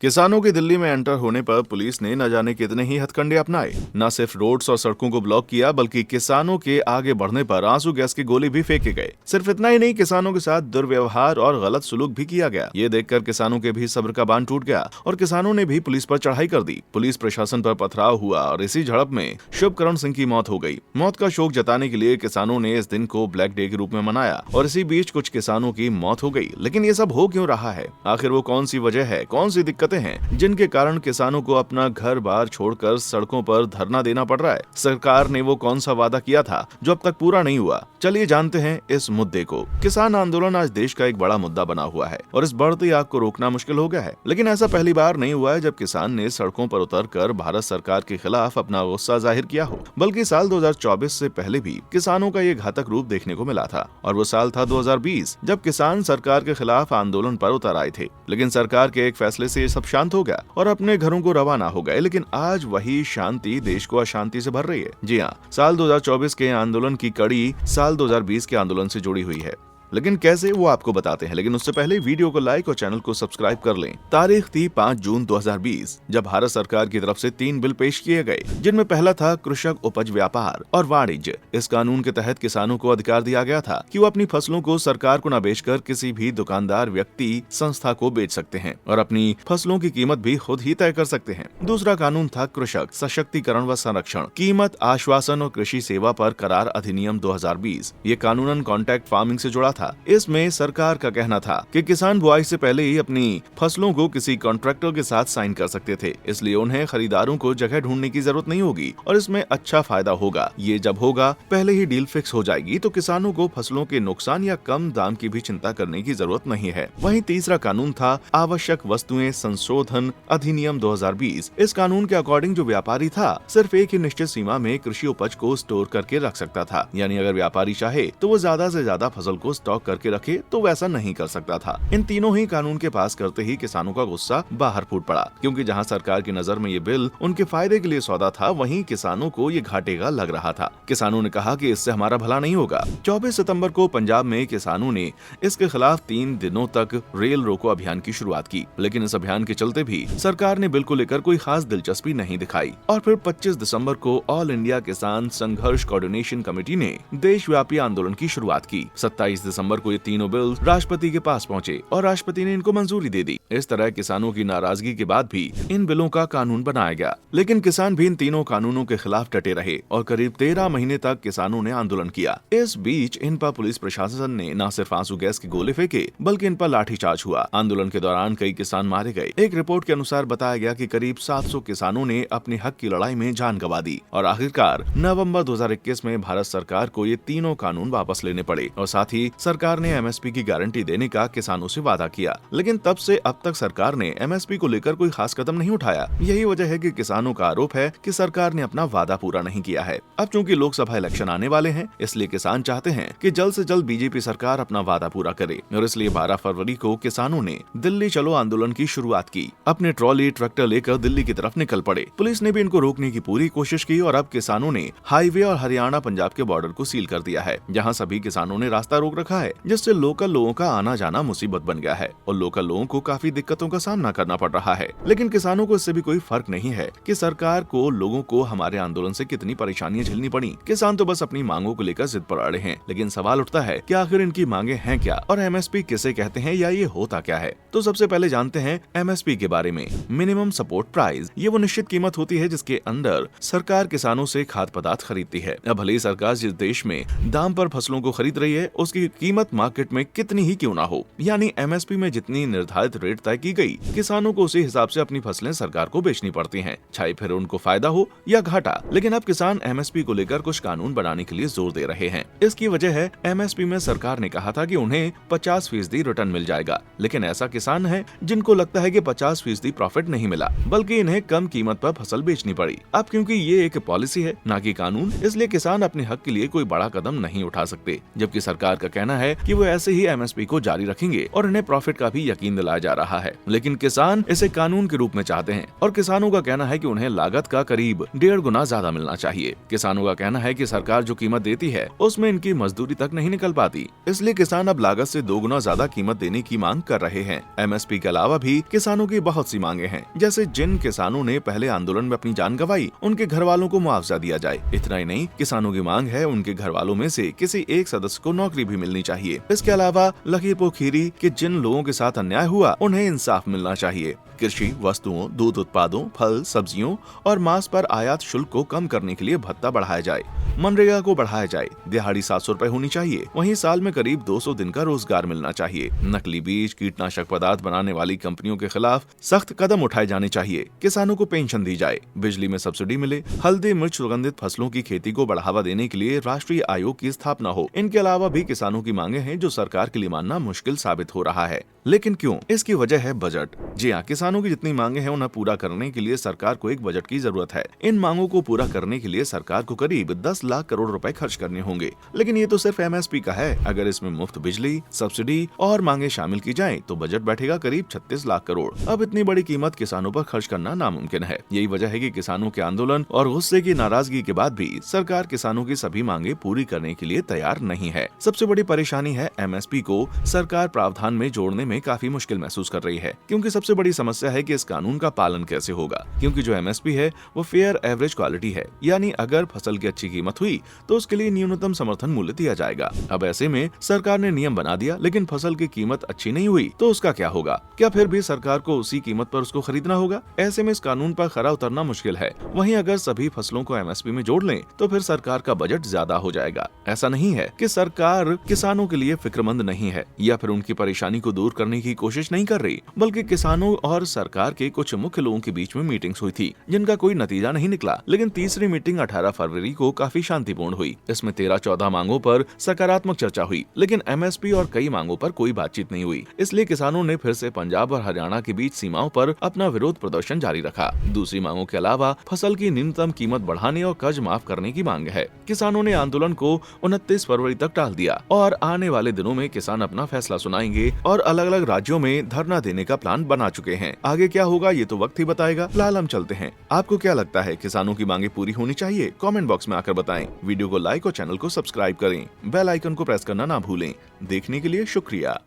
किसानों के दिल्ली में एंटर होने पर पुलिस ने न जाने कितने ही हथकंडे अपनाए। न सिर्फ रोड्स और सड़कों को ब्लॉक किया, बल्कि किसानों के आगे बढ़ने पर आंसू गैस की गोली भी फेंके गए। सिर्फ इतना ही नहीं, किसानों के साथ दुर्व्यवहार और गलत सुलूक भी किया गया। ये देखकर किसानों के भी सब्र का बांध टूट गया और किसानों ने भी पुलिस पर चढ़ाई कर दी। पुलिस प्रशासन पर पथराव हुआ और इसी झड़प में शुभकरण सिंह की मौत हो गई। मौत का शोक जताने के लिए किसानों ने इस दिन को ब्लैक डे के रूप में मनाया और इसी बीच कुछ किसानों की मौत हो गई। लेकिन ये सब हो क्यों रहा है? आखिर वो कौन सी वजह है, कौन सी दिक्कतें हैं जिनके कारण किसानों को अपना घर बार छोड़कर सड़कों पर धरना देना पड़ रहा है? सरकार ने वो कौन सा वादा किया था जो अब तक पूरा नहीं हुआ? चलिए जानते हैं इस मुद्दे को। किसान आंदोलन आज देश का एक बड़ा मुद्दा बना हुआ है और इस बढ़ती आग को रोकना मुश्किल हो गया है। लेकिन ऐसा पहली बार नहीं हुआ है जब किसान ने सड़कों पर उतरकर भारत सरकार के खिलाफ अपना गुस्सा जाहिर किया हो। बल्कि साल 2024 से पहले भी किसानों का ये घातक रूप देखने को मिला था और वो साल था 2020, जब किसान सरकार के खिलाफ आंदोलन पर उतर आए थे। लेकिन सरकार के एक फैसले से ये सब शांत हो गया और अपने घरों को रवाना हो गए। लेकिन आज वही शांति देश को अशांति से भर रही है। जी हाँ, साल 2024 के आंदोलन की कड़ी साल 2020 के आंदोलन से जुड़ी हुई है। लेकिन कैसे, वो आपको बताते हैं। लेकिन उससे पहले वीडियो को लाइक और चैनल को सब्सक्राइब कर लें। तारीख थी 5 जून 2020, जब भारत सरकार की तरफ से 3 बिल पेश किए गए, जिनमें पहला था कृषक उपज व्यापार और वाणिज्य। इस कानून के तहत किसानों को अधिकार दिया गया था कि वो अपनी फसलों को सरकार को न बेचकर किसी भी दुकानदार, व्यक्ति, संस्था को बेच सकते हैं और अपनी फसलों की कीमत भी खुद ही तय कर सकते हैं। दूसरा कानून था कृषक सशक्तिकरण व संरक्षण, कीमत आश्वासन और कृषि सेवा पर करार अधिनियम 2020। ये कानूनन कॉन्ट्रैक्ट फार्मिंग से जुड़ा था। इसमें सरकार का कहना था कि किसान बुआई से पहले ही अपनी फसलों को किसी कॉन्ट्रैक्टर के साथ साइन कर सकते थे, इसलिए उन्हें खरीदारों को जगह ढूंढने की जरूरत नहीं होगी और इसमें अच्छा फायदा होगा। ये जब होगा, पहले ही डील फिक्स हो जाएगी, तो किसानों को फसलों के नुकसान या कम दाम की भी चिंता करने की जरूरत नहीं है। वहीं तीसरा कानून था आवश्यक वस्तुएं संशोधन अधिनियम 2020। इस कानून के अकॉर्डिंग जो व्यापारी था, सिर्फ एक ही निश्चित सीमा में कृषि उपज को स्टोर करके रख सकता था। यानी अगर व्यापारी चाहे तो वो ज्यादा से ज्यादा फसल को स्टॉक करके रखे, तो वैसा नहीं कर सकता था। इन तीनों ही कानून के पास करते ही किसानों का गुस्सा बाहर फूट पड़ा, क्योंकि जहां सरकार की नजर में ये बिल उनके फायदे के लिए सौदा था, वहीं किसानों को ये घाटे का लग रहा था। किसानों ने कहा कि इससे हमारा भला नहीं होगा। 24 सितंबर को पंजाब में किसानों ने इसके खिलाफ 3 दिनों तक रेल रोको अभियान की शुरुआत की। लेकिन इस अभियान के चलते भी सरकार ने बिल को लेकर कोई खास दिलचस्पी नहीं दिखाई और फिर 25 दिसंबर को ऑल इंडिया किसान संघर्ष कोऑर्डिनेशन कमेटी ने देशव्यापी आंदोलन की शुरुआत की। 27 दिसंबर को ये तीनों बिल राष्ट्रपति के पास पहुंचे और राष्ट्रपति ने इनको मंजूरी दे दी। इस तरह किसानों की नाराजगी के बाद भी इन बिलों का कानून बनाया गया। लेकिन किसान भी इन तीनों कानूनों के खिलाफ डटे रहे और करीब 13 महीने तक किसानों ने आंदोलन किया। इस बीच इन पर पुलिस प्रशासन ने न सिर्फ आंसू गैस के गोले फेंके, बल्कि इन पर लाठीचार्ज हुआ। आंदोलन के दौरान कई किसान मारे गए। एक रिपोर्ट के अनुसार बताया गया कि करीब 700 किसानों ने अपने हक की लड़ाई में जान गंवा दी और आखिरकार नवंबर 2021 में भारत सरकार को ये तीनों कानून वापस लेने पड़े और साथ ही सरकार ने एमएसपी की गारंटी देने का किसानों से वादा किया। लेकिन तब से अब तक सरकार ने एमएसपी को लेकर कोई खास कदम नहीं उठाया। यही वजह है कि किसानों का आरोप है कि सरकार ने अपना वादा पूरा नहीं किया है। अब चूंकि लोकसभा इलेक्शन आने वाले हैं, इसलिए किसान चाहते हैं कि जल्द से जल्द बीजेपी सरकार अपना वादा पूरा करे और इसलिए 12 फरवरी को किसानों ने दिल्ली चलो आंदोलन की शुरुआत की। अपने ट्रॉली ट्रैक्टर लेकर दिल्ली की तरफ निकल पड़े। पुलिस ने भी इनको रोकने की पूरी कोशिश की और अब किसानों ने हाईवे और हरियाणा पंजाब के बॉर्डर को सील कर दिया है, जहाँ सभी किसानों ने रास्ता रोक रखा है, जिससे लोकल लोगों का आना जाना मुसीबत बन गया है और लोकल लोगों को काफी दिक्कतों का सामना करना पड़ रहा है। लेकिन किसानों को इससे भी कोई फर्क नहीं है कि सरकार को, लोगों को हमारे आंदोलन से कितनी परेशानियां झेलनी पड़ी। किसान तो बस अपनी मांगों को लेकर जिद पर अड़े हैं। लेकिन सवाल उठता है कि आखिर इनकी मांगे हैं क्या और एमएसपी किसे कहते हैं या ये होता क्या है? तो सबसे पहले जानते हैं एमएसपी के बारे में। मिनिमम सपोर्ट प्राइस, ये वो निश्चित कीमत होती है जिसके अंदर सरकार किसानों से खाद्य पदार्थ खरीदती है। अब भले ही सरकार जिस देश में दाम पर फसलों को खरीद रही है, उसकी कीमत मार्केट में कितनी ही क्यों ना हो, यानी एमएसपी में जितनी निर्धारित रेट तय की गई, किसानों को उसी हिसाब से अपनी फसलें सरकार को बेचनी पड़ती हैं, चाहे फिर उनको फायदा हो या घाटा। लेकिन अब किसान एमएसपी को लेकर कुछ कानून बनाने के लिए जोर दे रहे हैं। इसकी वजह है एमएसपी में सरकार ने कहा था कि उन्हें 50% रिटर्न मिल जाएगा। लेकिन ऐसा किसान है जिनको लगता है कि 50% प्रॉफिट नहीं मिला, बल्कि इन्हें कम कीमत पर फसल बेचनी पड़ी। अब क्योंकि ये एक पॉलिसी है, ना कि कानून, इसलिए किसान अपने हक के लिए कोई बड़ा कदम नहीं उठा सकते। जबकि सरकार का कहना कहना है कि वो ऐसे ही एमएसपी को जारी रखेंगे और इन्हें प्रॉफिट का भी यकीन दिलाया जा रहा है। लेकिन किसान इसे कानून के रूप में चाहते हैं और किसानों का कहना है कि उन्हें लागत का करीब 1.5 गुना ज्यादा मिलना चाहिए। किसानों का कहना है कि सरकार जो कीमत देती है उसमें इनकी मजदूरी तक नहीं निकल पाती, इसलिए किसान अब लागत से 2 गुना ज्यादा कीमत देने की मांग कर रहे हैं। एमएसपी के अलावा भी किसानों की बहुत सी मांगे हैं, जैसे जिन किसानों ने पहले आंदोलन में अपनी जान गंवाई उनके घर वालों को मुआवजा दिया जाए। इतना ही नहीं, किसानों की मांग है उनके घर वालों में से किसी एक सदस्य को नौकरी भी मिलनी चाहिए। इसके अलावा लखीमपुर खीरी के जिन लोगों के साथ अन्याय हुआ उन्हें इंसाफ मिलना चाहिए। कृषि वस्तुओं, दूध उत्पादों, फल, सब्जियों और मांस पर आयात शुल्क को कम करने के लिए भत्ता बढ़ाया जाए। मनरेगा को बढ़ाया जाए। दिहाड़ी 700 रुपए होनी चाहिए। वहीं साल में करीब 200 दिन का रोजगार मिलना चाहिए। नकली बीज, कीटनाशक पदार्थ बनाने वाली कंपनियों के खिलाफ सख्त कदम उठाए जाने चाहिए। किसानों को पेंशन दी जाए। बिजली में सब्सिडी मिले। हल्दी, मिर्च, सुगंधित फसलों की खेती को बढ़ावा देने के लिए राष्ट्रीय आयोग की स्थापना हो। इनके अलावा भी किसानों की मांगे हैं जो सरकार के लिए मानना मुश्किल साबित हो रहा है। लेकिन क्यों? इसकी वजह है बजट। जी हाँ, किसानों की जितनी मांगे हैं उन्हें पूरा करने के लिए सरकार को एक बजट की जरूरत है। इन मांगों को पूरा करने के लिए सरकार को करीब 10 लाख करोड़ रुपए खर्च करने होंगे। लेकिन ये तो सिर्फ एमएसपी का है। अगर इसमें मुफ्त बिजली, सब्सिडी और मांगे शामिल की जाएं, तो बजट बैठेगा करीब 36 लाख करोड़। अब इतनी बड़ी कीमत किसानों पर खर्च करना नामुमकिन है। यही वजह है कि किसानों के आंदोलन और गुस्से की नाराजगी के बाद भी सरकार किसानों की सभी मांगे पूरी करने के लिए तैयार नहीं है। सबसे बड़ी परेशानी है एमएसपी को सरकार प्रावधान में जोड़ने में काफी मुश्किल महसूस कर रही है, क्योंकि सबसे बड़ी समस्या है कि इस कानून का पालन कैसे होगा। क्योंकि जो एमएसपी है वो फेयर एवरेज क्वालिटी है, यानी अगर फसल की अच्छी कीमत हुई तो उसके लिए न्यूनतम समर्थन मूल्य दिया जाएगा। अब ऐसे में सरकार ने नियम बना दिया, लेकिन फसल की कीमत अच्छी नहीं हुई तो उसका क्या होगा? क्या फिर भी सरकार को उसी कीमत पर उसको खरीदना होगा? ऐसे में इस कानून पर खरा उतरना मुश्किल है। वहीं अगर सभी फसलों को एमएसपी में जोड़ लें तो फिर सरकार का बजट ज्यादा हो जाएगा। ऐसा नहीं है कि सरकार किसानों के लिए फिक्रमंद नहीं है या फिर उनकी परेशानी को दूर करने की कोशिश नहीं कर रही, बल्कि किसानों और सरकार के कुछ मुख्य लोगों के बीच में मीटिंग्स हुई थी जिनका कोई नतीजा नहीं निकला। लेकिन तीसरी मीटिंग 18 फरवरी को काफी शांतिपूर्ण हुई। इसमें 13-14 मांगों पर सकारात्मक चर्चा हुई, लेकिन एमएसपी और कई मांगों पर कोई बातचीत नहीं हुई। इसलिए किसानों ने फिर से पंजाब और हरियाणा के बीच सीमाओं पर अपना विरोध प्रदर्शन जारी रखा। दूसरी मांगों के अलावा फसल की न्यूनतम कीमत बढ़ाने और कर्ज माफ करने की मांग है। किसानों ने आंदोलन को 29 फरवरी तक टाल दिया और आने वाले दिनों में किसान अपना फैसला सुनाएंगे और अलग अलग राज्यों में धरना देने का प्लान बना चुके हैं। आगे क्या होगा ये तो वक्त ही बताएगा। फिलहाल हम चलते हैं। आपको क्या लगता है, किसानों की मांगे पूरी होनी चाहिए? कमेंट बॉक्स में आकर बताएं। वीडियो को लाइक और चैनल को सब्सक्राइब करें। बेल आइकन को प्रेस करना ना भूलें। देखने के लिए शुक्रिया।